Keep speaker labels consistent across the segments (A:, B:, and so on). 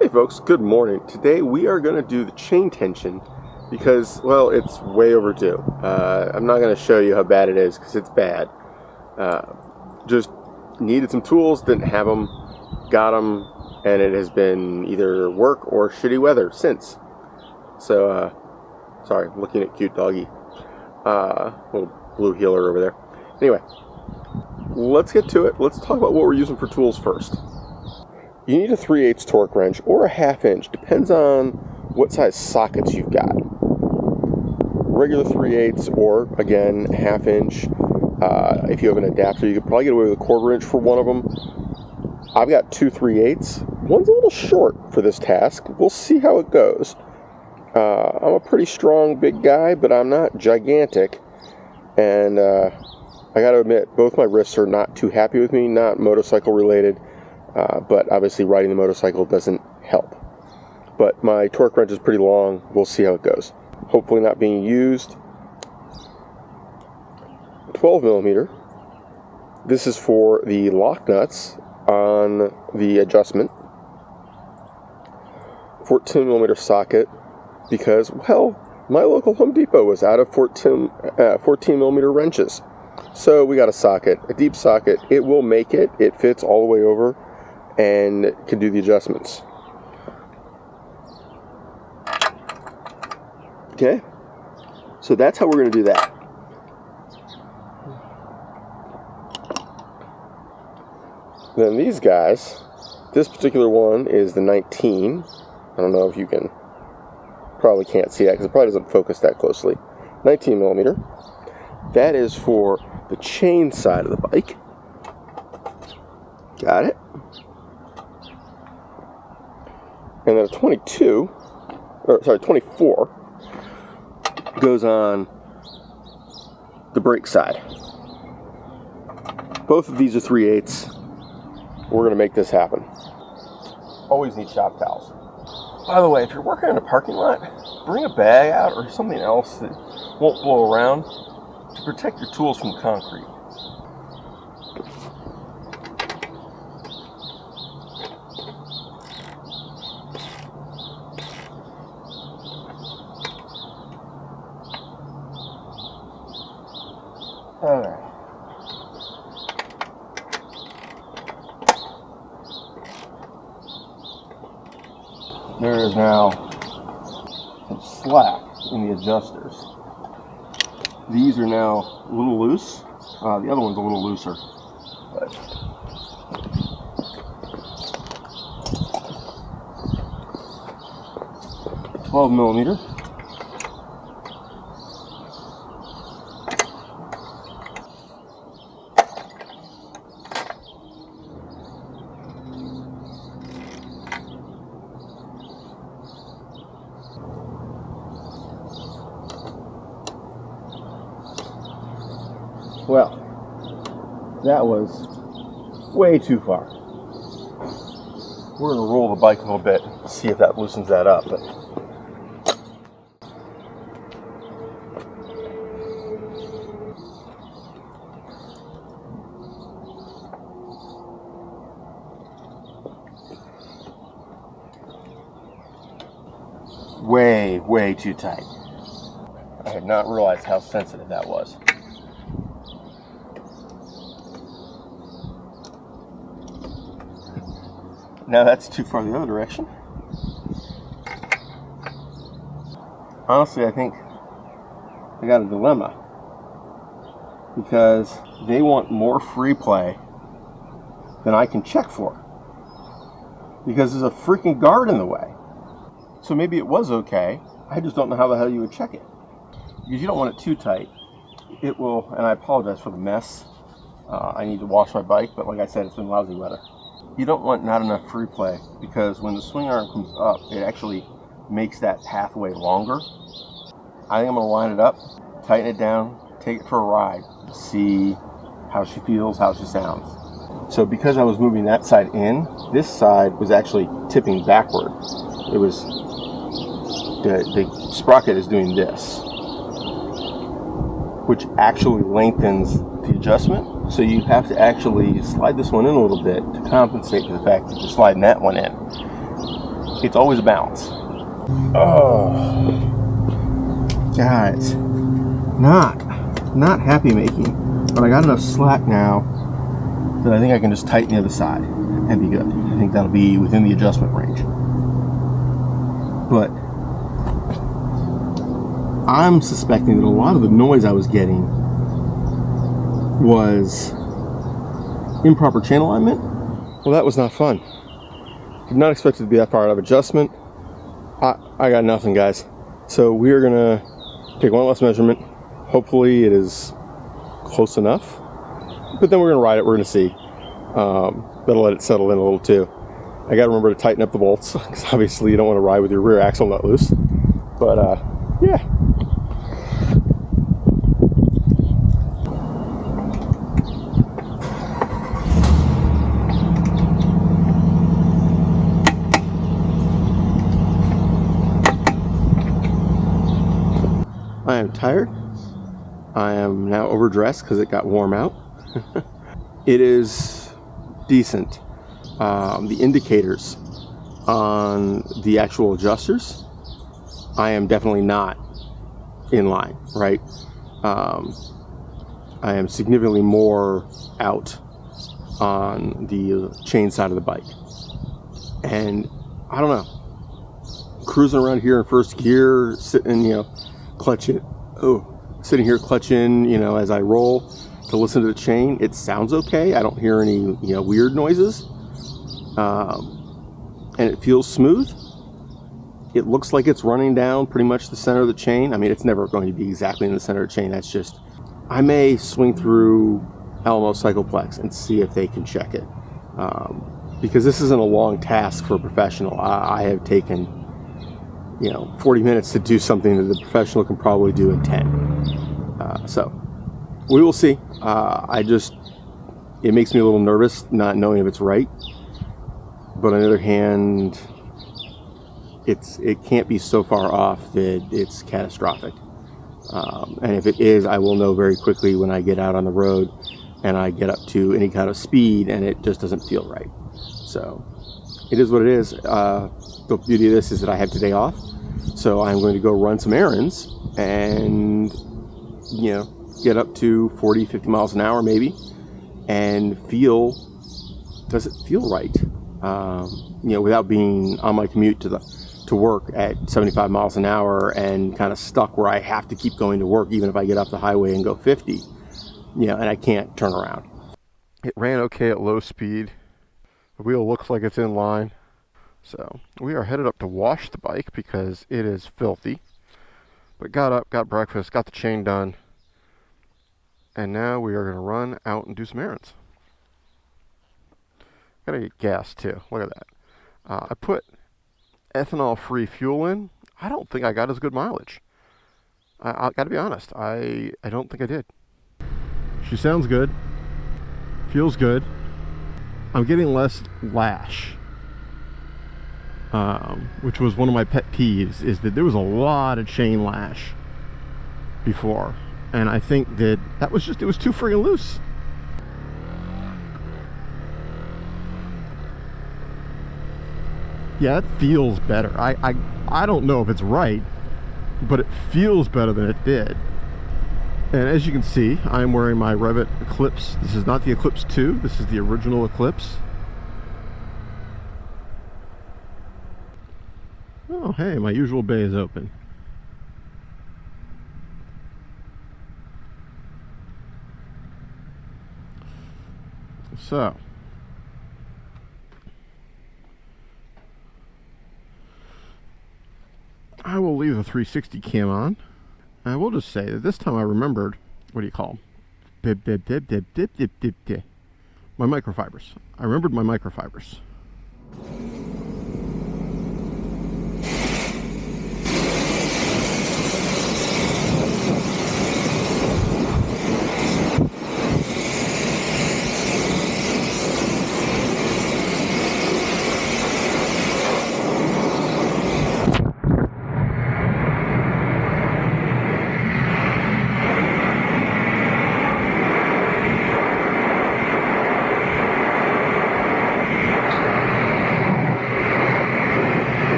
A: Hey folks, good morning. Today we are going to do the chain tension because, well, it's way overdue. I'm not going to show you how bad it is because it's bad. Just needed some tools, didn't have them, got them, and it has been either work or shitty weather since. So, sorry, I'm looking at cute doggy. Little blue heeler over there. Anyway, let's get to it. Let's talk about what we're using for tools first. You need a 3/8 torque wrench or a 1/2 inch, depends on what size sockets you've got. Regular 3/8 or, again, 1/2 inch. If you have an adapter, you could probably get away with a 1/4 inch for one of them. I've got two 3/8. One's a little short for this task. We'll see how it goes. I'm a pretty strong big guy, but I'm not gigantic. And I gotta admit, both my wrists are not too happy with me, not motorcycle related. But obviously riding the motorcycle doesn't help. But my torque wrench is pretty long. We'll see how it goes. Hopefully not being used. 12 millimeter. This is for the lock nuts on the adjustment. 14 millimeter socket because, well, my local Home Depot was out of 14 millimeter wrenches. So we got a socket, a deep socket. It will make it. It fits all the way over and can do the adjustments. Okay, so that's how we're going to do that. Then these guys, this particular one is the 19. I don't know if you can, probably can't see that because it probably doesn't focus that closely. 19 millimeter. That is for the chain side of the bike. Got it. And then a 24 goes on the brake side. Both of these are 3/8. We're going to make this happen. Always need shop towels. By the way, if you're working in a parking lot, bring a bag out or something else that won't blow around to protect your tools from concrete. Alright. There is now some slack in the adjusters. These are now a little loose. The other one's a little looser. But 12 millimeter. Well, that was way too far. We're going to roll the bike a little bit, see if that loosens that up. But way too tight. I had not realized how sensitive that was. Now that's too far the other direction. Honestly, I think I got a dilemma because they want more free play than I can check for because there's a freaking guard in the way. So maybe it was okay. I just don't know how the hell you would check it because you don't want it too tight. It will, and I apologize for the mess. I need to wash my bike, but like I said, it's been lousy weather. You don't want not enough free play because when the swing arm comes up, it actually makes that pathway longer. I think I'm going to line it up, tighten it down, take it for a ride, see how she feels, how she sounds. So because I was moving that side in, this side was actually tipping backward. It was, the sprocket is doing this, which actually lengthens the adjustment. So you have to actually slide this one in a little bit to compensate for the fact that you're sliding that one in. it's always a balance. Oh, guys, not happy making, but I got enough slack now that I think I can just tighten the other side and be good. I think that'll be within the adjustment range. But I'm suspecting that a lot of the noise I was getting was improper channel alignment. Well, that was not fun. Did not expect it to be that far out of adjustment. I got nothing, guys. So we are gonna take one last measurement. Hopefully it is close enough. But then we're gonna ride it, we're gonna see. That'll let it settle in a little too. I gotta remember to tighten up the bolts, because obviously you don't want to ride with your rear axle nut loose. But yeah. I am tired. I am now overdressed because it got warm out. It is decent. The indicators on the actual adjusters, I am definitely not in line, right? I am significantly more out on the chain side of the bike. And I don't know, cruising around here in first gear, sitting, clutching, sitting here clutching, as I roll to listen to the chain, it sounds okay. I don't hear any, weird noises. And it feels smooth. It looks like it's running down pretty much the center of the chain. I mean, it's never going to be exactly in the center of the chain. That's just, I may swing through Alamo Cycleplex and see if they can check it. Because this isn't a long task for a professional. I have taken, 40 minutes to do something that the professional can probably do in 10. So we will see. It makes me a little nervous not knowing if it's right. But on the other hand, it can't be so far off that it's catastrophic. And if it is, I will know very quickly when I get out on the road and I get up to any kind of speed and it just doesn't feel right. So it is what it is. The beauty of this is that I have today off. So I'm going to go run some errands and, get up to 40, 50 miles an hour maybe and does it feel right? Without being on my commute to work at 75 miles an hour and kind of stuck where I have to keep going to work even if I get off the highway and go 50, and I can't turn around. It ran okay at low speed. The wheel looks like it's in line. So we are headed up to wash the bike because it is filthy. But got up, got breakfast, got the chain done. And now we are going to run out and do some errands. Gotta get gas too. Look at that. I put ethanol-free fuel in. I don't think I got as good mileage. I gotta be honest. I don't think I did. She sounds good. Feels good. I'm getting less lash. Which was one of my pet peeves, is that there was a lot of chain lash before. And I think that it was too friggin' loose. Yeah, it feels better. I don't know if it's right, but it feels better than it did. And as you can see, I'm wearing my REV'IT Eclipse. This is not the Eclipse 2. This is the original Eclipse. Oh, hey, my usual bay is open. So, I will leave the 360 cam on. I will just say that this time I remembered, what do you call them? My microfibers. I remembered my microfibers.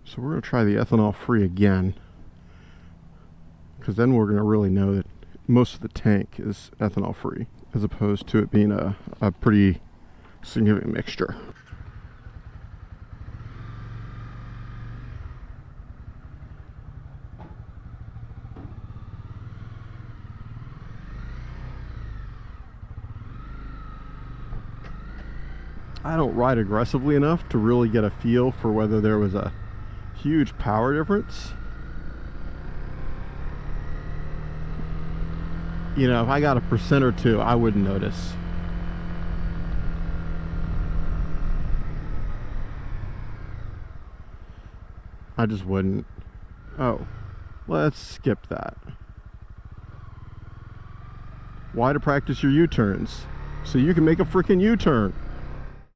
B: So we're going to try the ethanol free again, because then we're going to really know that most of the tank is ethanol free, as opposed to it being a pretty significant mixture. I don't ride aggressively enough to really get a feel for whether there was a huge power difference. You know, if I got 1% or 2, I wouldn't notice. I just wouldn't. Oh, let's skip that. Why to practice your U-turns? So you can make a freaking U-turn.